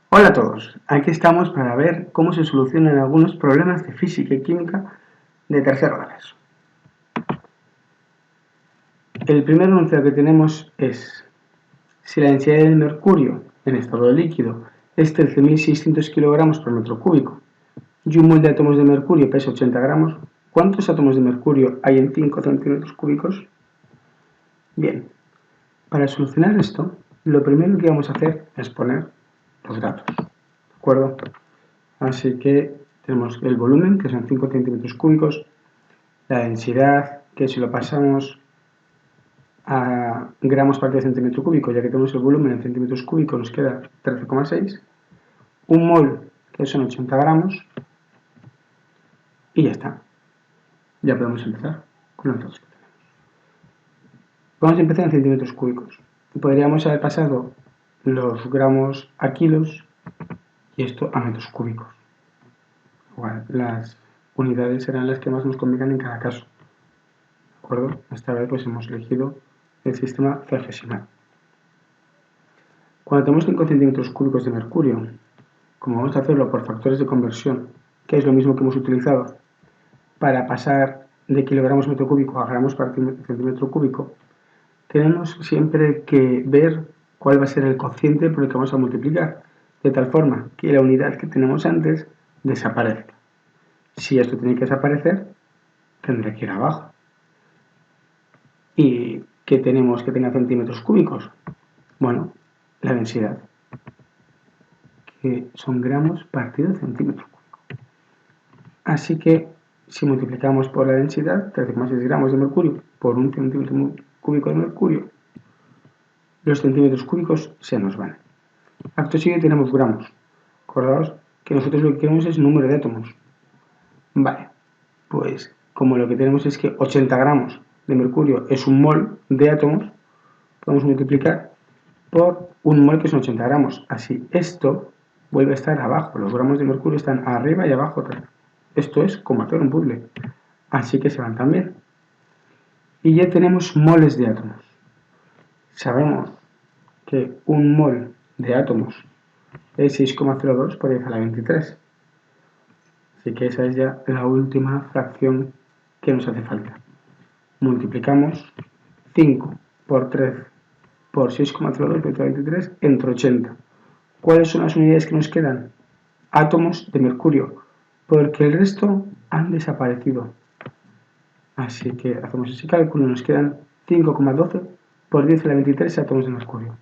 Hola a todos, aquí estamos para ver cómo se solucionan algunos problemas de física y química de tercero de la ESO. El primer enunciado que tenemos es: si la densidad del mercurio en estado líquido es 13.600 kg por metro cúbico y un mol de átomos de mercurio pesa 80 gramos, ¿cuántos átomos de mercurio hay en 5 centímetros cúbicos? Bien, para solucionar esto, lo primero que vamos a hacer es poner los datos, ¿de acuerdo? Así que tenemos el volumen, que son 5 centímetros cúbicos, la densidad, que si lo pasamos a gramos partido centímetro cúbico, ya que tenemos el volumen en centímetros cúbicos, nos queda 13,6, un mol, que son 80 gramos, y ya está. Ya podemos empezar con los datos que tenemos. Vamos a empezar en centímetros cúbicos. Podríamos haber pasado los gramos a kilos y esto a metros cúbicos. Igual, las unidades serán las que más nos convengan en cada caso. ¿De acuerdo? Esta vez pues hemos elegido el sistema centesimal. Cuando tenemos 5 centímetros cúbicos de mercurio, como vamos a hacerlo por factores de conversión, que es lo mismo que hemos utilizado para pasar de kilogramos metro cúbico a gramos por centímetro cúbico, tenemos siempre que ver cuál va a ser el cociente por el que vamos a multiplicar, de tal forma que la unidad que tenemos antes desaparezca. Si esto tiene que desaparecer, tendrá que ir abajo. ¿Y qué tenemos que tenga centímetros cúbicos? Bueno, la densidad, que son gramos partido centímetro cúbico. Así que si multiplicamos por la densidad, 13,6 gramos de mercurio por un centímetro cúbico de mercurio, los centímetros cúbicos se nos van. Acto seguido tenemos gramos. Acordaos que nosotros lo que queremos es número de átomos. Vale, pues como lo que tenemos es que 80 gramos de mercurio es un mol de átomos, podemos multiplicar por un mol que son 80 gramos. Así esto vuelve a estar abajo. Los gramos de mercurio están arriba y abajo. Esto es como hacer un puzzle. Así que se van también. Y ya tenemos moles de átomos. Sabemos que un mol de átomos es 6,02 por 10 a la 23. Así que esa es ya la última fracción que nos hace falta. Multiplicamos 5 por 13 por 6,02 por 10 a la 23 entre 80. ¿Cuáles son las unidades que nos quedan? Átomos de mercurio, porque el resto han desaparecido. Así que hacemos ese cálculo y nos quedan 5,12 por 10 a la 23 átomos de mercurio.